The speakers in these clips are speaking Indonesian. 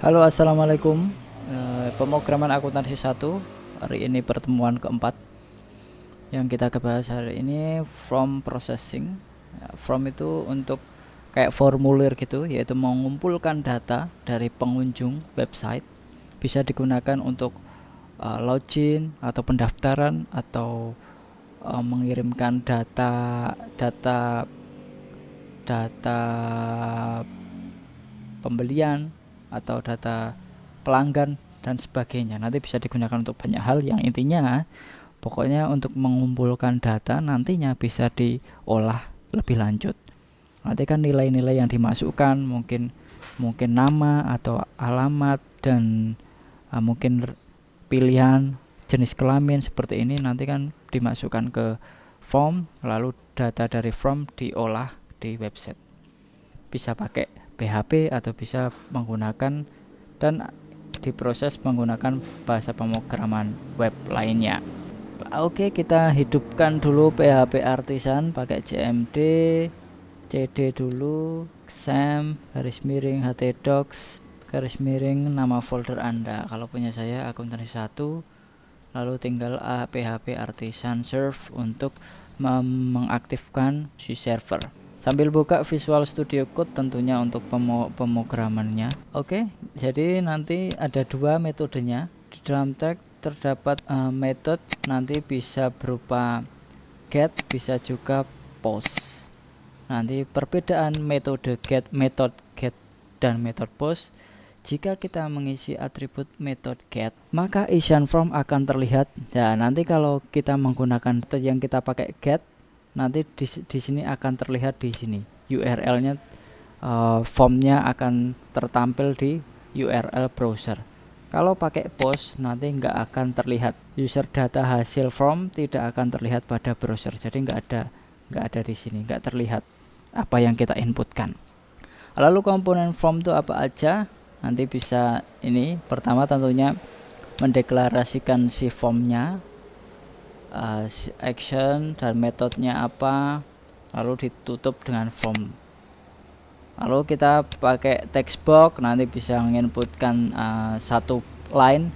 Halo, assalamualaikum. Pemrograman akuntansi 1. Hari ini pertemuan keempat. Yang kita bahas hari ini from processing. From itu untuk kayak formulir gitu, yaitu mengumpulkan data dari pengunjung website. Bisa digunakan untuk login atau pendaftaran atau mengirimkan data data data pembelian atau data pelanggan dan sebagainya. Nanti bisa digunakan untuk banyak hal, yang intinya pokoknya untuk mengumpulkan data nantinya bisa diolah lebih lanjut. Nanti kan nilai-nilai yang dimasukkan mungkin mungkin nama atau alamat dan mungkin pilihan jenis kelamin seperti ini nanti kan dimasukkan ke form, lalu data dari form diolah di website. Bisa pakai PHP atau bisa menggunakan dan diproses menggunakan bahasa pemrograman web lainnya. Oke, kita hidupkan dulu PHP Artisan pakai CMD, CD dulu, XAMPP, garis miring htdocs, garis miring nama folder Anda. Kalau punya saya akuntansi 1, lalu tinggal PHP Artisan serve untuk mengaktifkan si server. Sambil buka Visual Studio Code tentunya untuk pemrogramannya. Oke, jadi nanti ada dua metodenya. Di dalam tag terdapat metode, nanti bisa berupa get, bisa juga post. Nanti perbedaan metode get, dan metode post. Jika kita mengisi atribut metode get, maka isian form akan terlihat. Ya, nanti kalau kita menggunakan metode yang kita pakai get, nanti di sini akan terlihat di sini URL-nya, formnya akan tertampil di URL browser. Kalau pakai post nanti nggak akan terlihat, user data hasil form tidak akan terlihat pada browser, jadi nggak ada di sini, nggak terlihat apa yang kita inputkan. Lalu komponen form itu apa aja? Nanti bisa ini pertama tentunya mendeklarasikan si formnya, action dan metodenya apa, lalu ditutup dengan form. Lalu kita pakai text box, nanti bisa menginputkan satu line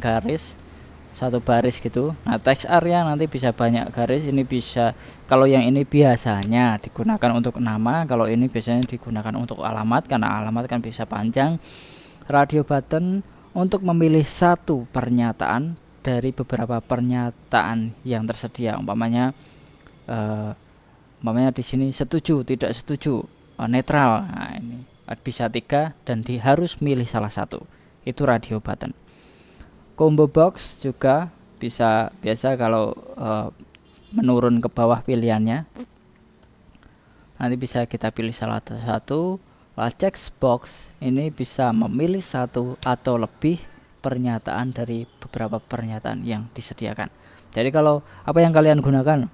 garis, satu baris gitu. Nah, text area nanti bisa banyak garis. Ini bisa, kalau yang ini biasanya digunakan untuk nama, kalau ini biasanya digunakan untuk alamat, karena alamat kan bisa panjang. Radio button untuk memilih satu pernyataan dari beberapa pernyataan yang tersedia. Umpamanya di sini setuju, tidak setuju, netral. Nah, ini bisa 3 dan harus milih salah satu. Itu radio button. Combo box juga bisa, biasa kalau menurun ke bawah pilihannya. Nanti bisa kita pilih salah satu. Check box ini bisa memilih satu atau lebih pernyataan dari beberapa pernyataan yang disediakan. Jadi kalau apa yang kalian gunakan,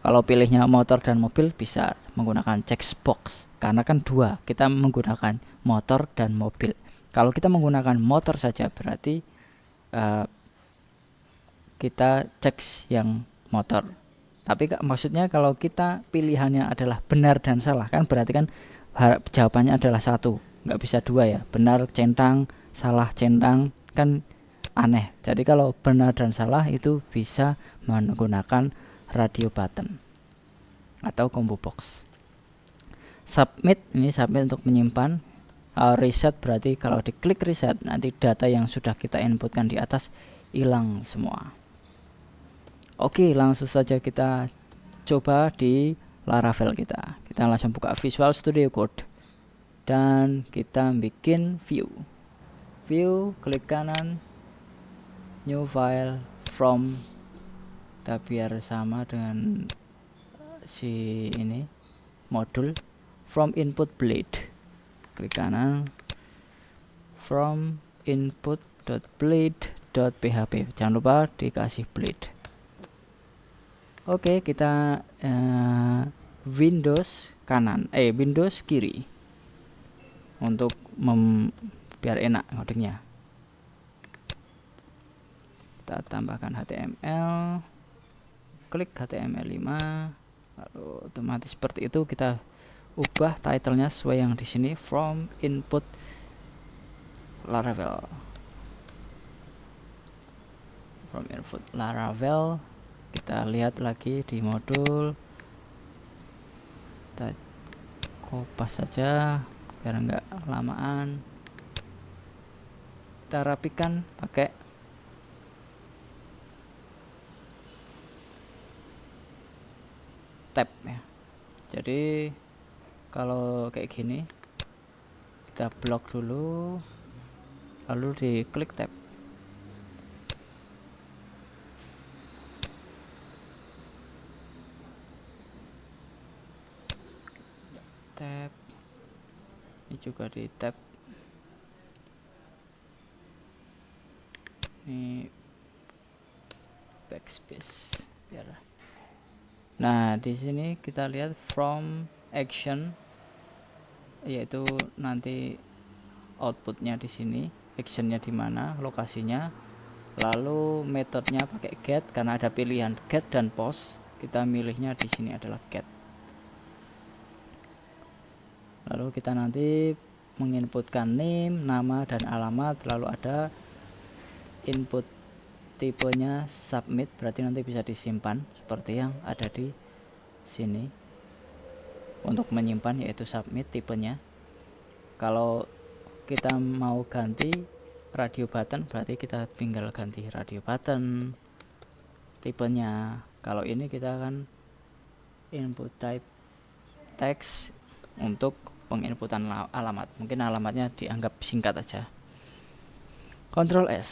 kalau pilihnya motor dan mobil bisa menggunakan checkbox, karena kan dua, kita menggunakan motor dan mobil. Kalau kita menggunakan motor saja berarti kita cek yang motor. Tapi maksudnya kalau kita pilihannya adalah benar dan salah, kan berarti kan jawabannya adalah satu, nggak bisa dua ya, benar centang, salah centang, kan aneh. Jadi kalau benar dan salah itu bisa menggunakan radio button atau combo box. Submit, ini submit untuk menyimpan. Reset berarti kalau diklik reset nanti data yang sudah kita inputkan di atas hilang semua. Oke, langsung saja kita coba di Laravel kita. Kita langsung buka Visual Studio Code dan kita bikin view. View, klik kanan, new file, from, kita biar sama dengan si ini modul, from input blade, klik kanan, from input.blade.php, jangan lupa dikasih blade. Oke, kita Windows kanan, Windows kiri untuk biar enak ngodingnya. Kita tambahkan HTML, klik HTML5, lalu otomatis seperti itu. Kita ubah titlenya sesuai yang di sini, from input Laravel. From input Laravel, kita lihat lagi di modul, kita kopas saja biar enggak lamaan. Kita rapikan pakai tab ya. Jadi kalau kayak gini kita blok dulu, lalu diklik tab. Tab ini juga di tab, ini backspace biar. Nah di sini kita lihat from action, yaitu nanti outputnya di sini, actionnya di mana, lokasinya, lalu metodenya pakai get karena ada pilihan get dan post. Kita milihnya di sini adalah get. Lalu kita nanti menginputkan name, nama dan alamat, lalu ada input tipenya submit, berarti nanti bisa disimpan seperti yang ada di sini. Untuk menyimpan yaitu submit tipenya. Kalau kita mau ganti radio button, berarti kita tinggal ganti radio button tipenya. Kalau ini kita akan input type text untuk penginputan alamat. Mungkin alamatnya dianggap singkat aja. Ctrl S,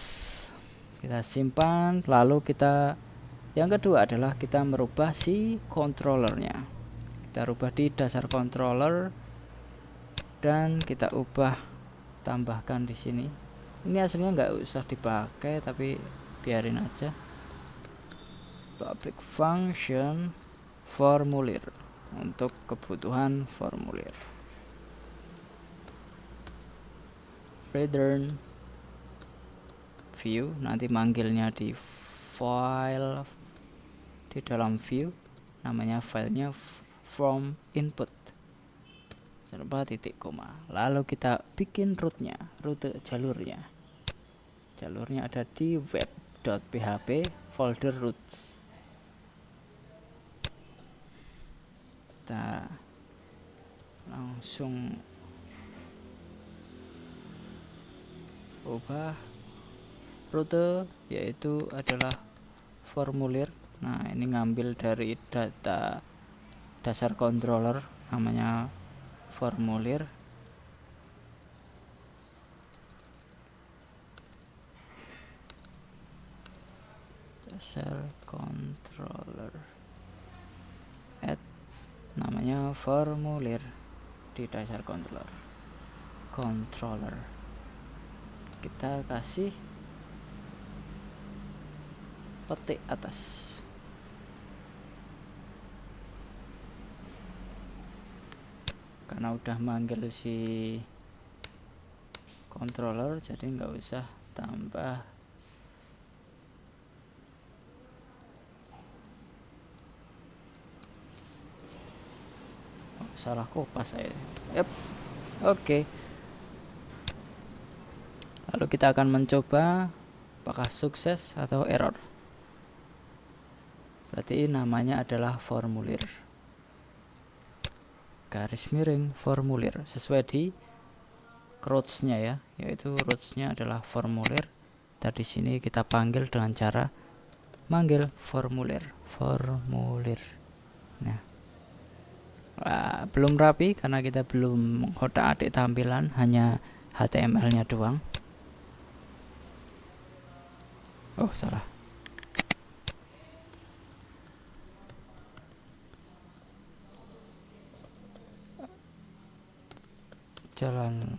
kita simpan. Lalu kita, yang kedua adalah kita merubah si controllernya. Kita rubah di dasar controller dan kita ubah, tambahkan di sini. Ini aslinya nggak usah dipakai tapi biarin aja. Public function formulir, untuk kebutuhan formulir. Return view, nanti manggilnya di file di dalam view, namanya filenya from input serba titik koma. Lalu kita bikin rootnya, rute jalurnya. Jalurnya ada di web.php folder roots. Kita langsung ubah rute, yaitu adalah formulir. Nah ini ngambil dari data dasar controller, namanya formulir. Dasar controller add, namanya formulir di dasar controller. Kita kasih petik atas. Karena udah manggil si controller, jadi nggak usah tambah. Salah kopas saya. Yep. Oke. Lalu kita akan mencoba apakah sukses atau error. Berarti namanya adalah formulir. Garis miring formulir, sesuai di roots-nya ya, yaitu roots-nya adalah formulir. Tadi sini kita panggil dengan cara manggil formulir. Nah, belum rapi karena kita belum otak-atik tampilan, hanya HTML-nya doang. Oh salah. Jalan.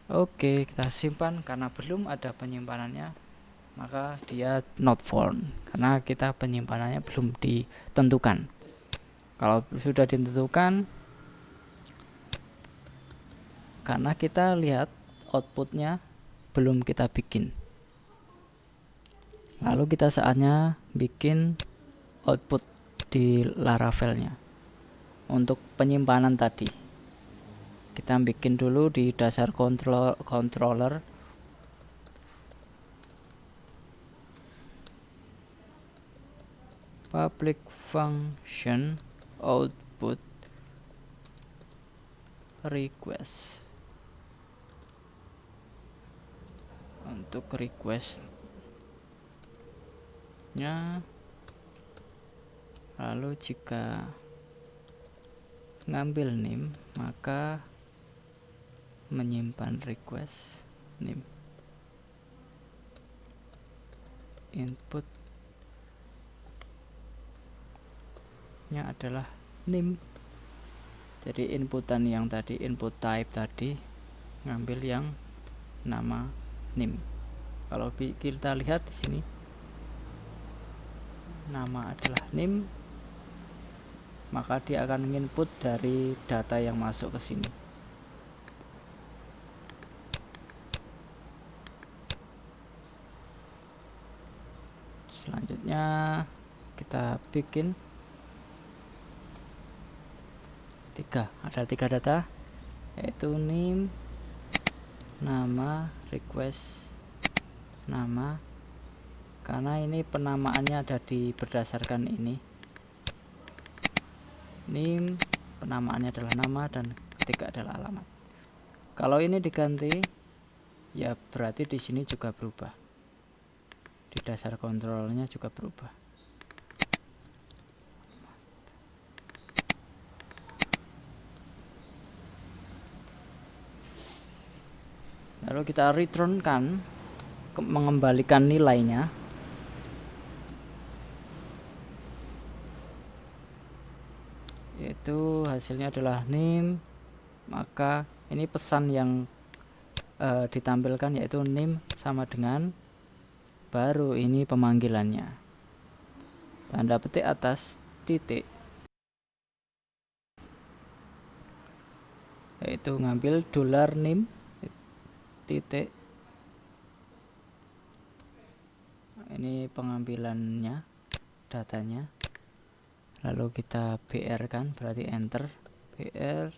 Oke, kita simpan. Karena belum ada penyimpanannya, maka dia not found, karena kita penyimpanannya belum ditentukan. Kalau sudah ditentukan, karena kita lihat outputnya belum kita bikin, lalu kita saatnya bikin output di Laravelnya. untuk penyimpanan tadi. Kita bikin dulu di dasar controller. Public function output request. Untuk requestnya, lalu jika ngambil name, maka menyimpan request name. Inputnya adalah name. Jadi inputan yang tadi, input type tadi, ngambil yang nama name. Kalau kita lihat di sini, nama adalah name, maka dia akan input dari data yang masuk ke sini. Selanjutnya kita bikin ada tiga data, yaitu name, nama, request nama, karena ini penamaannya ada berdasarkan ini. Name penamaannya adalah nama dan ketiga adalah alamat. Kalau ini diganti, ya berarti di sini juga berubah. Di dasar kontrolnya juga berubah. Lalu kita returnkan, mengembalikan nilainya. Yaitu hasilnya adalah name, maka ini pesan yang ditampilkan yaitu name sama dengan, baru ini pemanggilannya, tanda petik atas titik, yaitu ngambil $name titik, ini pengambilannya, datanya, lalu kita BR kan, berarti enter, BR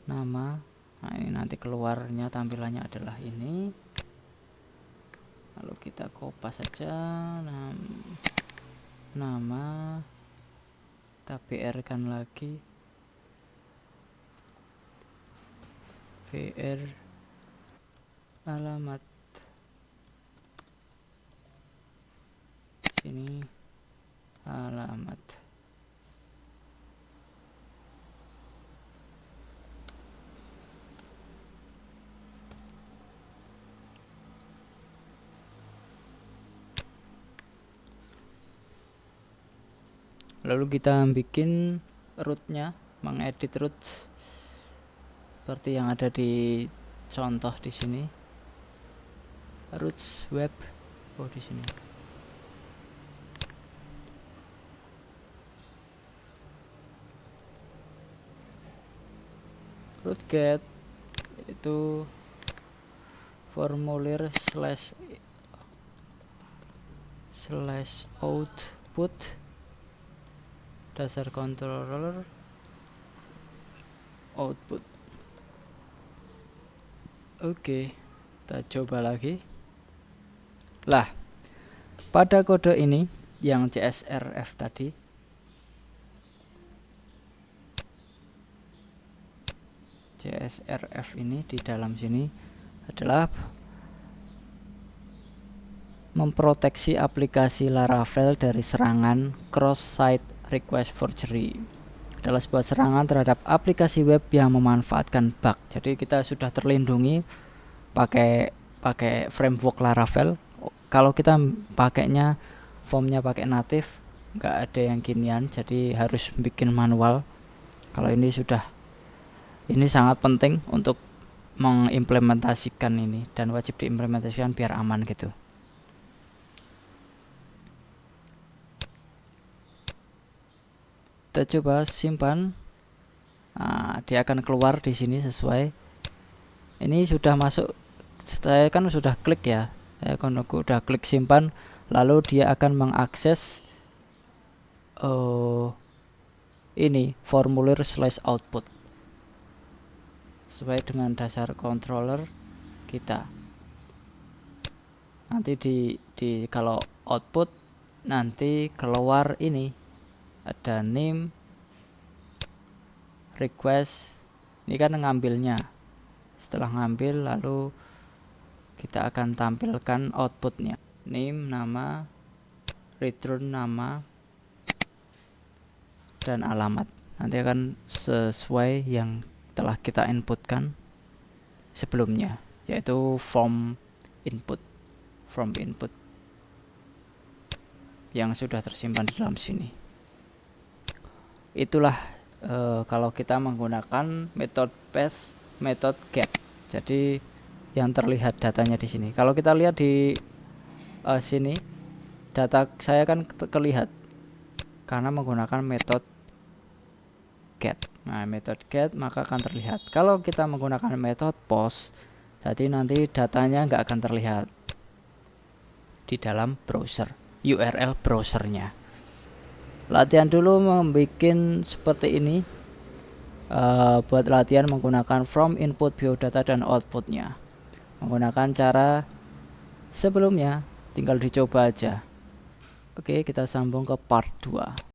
nama. Nah ini nanti keluarnya tampilannya adalah ini. Lalu kita kopas saja nama, kita BR kan lagi, BR alamat, sini alamat. Lalu kita bikin rootnya, mengedit root seperti yang ada di contoh di sini. Roots web, di sini. Root get itu formulir slash output dasar controller output. Oke, kita coba lagi. Lah, pada kode ini yang CSRF tadi, CSRF ini di dalam sini adalah memproteksi aplikasi Laravel dari serangan cross-site request forgery. Adalah sebuah serangan terhadap aplikasi web yang memanfaatkan bug. Jadi kita sudah terlindungi pakai framework Laravel. Kalau kita pakainya formnya pakai native, nggak ada yang ginian, jadi harus bikin manual. Kalau ini sangat penting untuk mengimplementasikan ini, dan wajib diimplementasikan biar aman gitu. Kita coba simpan. Nah, dia akan keluar di sini sesuai. Ini sudah masuk. Saya kan sudah klik ya. Saya kan udah klik simpan. Lalu dia akan mengakses ini formulir/output sesuai dengan dasar controller kita. Nanti di kalau output nanti keluar ini ada name, request. Ini kan ngambilnya. Setelah ngambil lalu kita akan tampilkan outputnya. Name nama, return nama, dan alamat. Nanti akan sesuai yang telah kita inputkan sebelumnya, yaitu from input yang sudah tersimpan di dalam sini. Itulah kalau kita menggunakan metode paste, metode get. Jadi yang terlihat datanya di sini. Kalau kita lihat di sini, data saya kan terlihat karena menggunakan metode get. Nah, metode get maka akan terlihat. Kalau kita menggunakan metode post, jadi nanti datanya nggak akan terlihat di dalam browser, URL browsernya. Latihan dulu membuat seperti ini. Buat latihan menggunakan from input biodata dan outputnya. Menggunakan cara sebelumnya, tinggal dicoba aja. Oke, kita sambung ke part 2.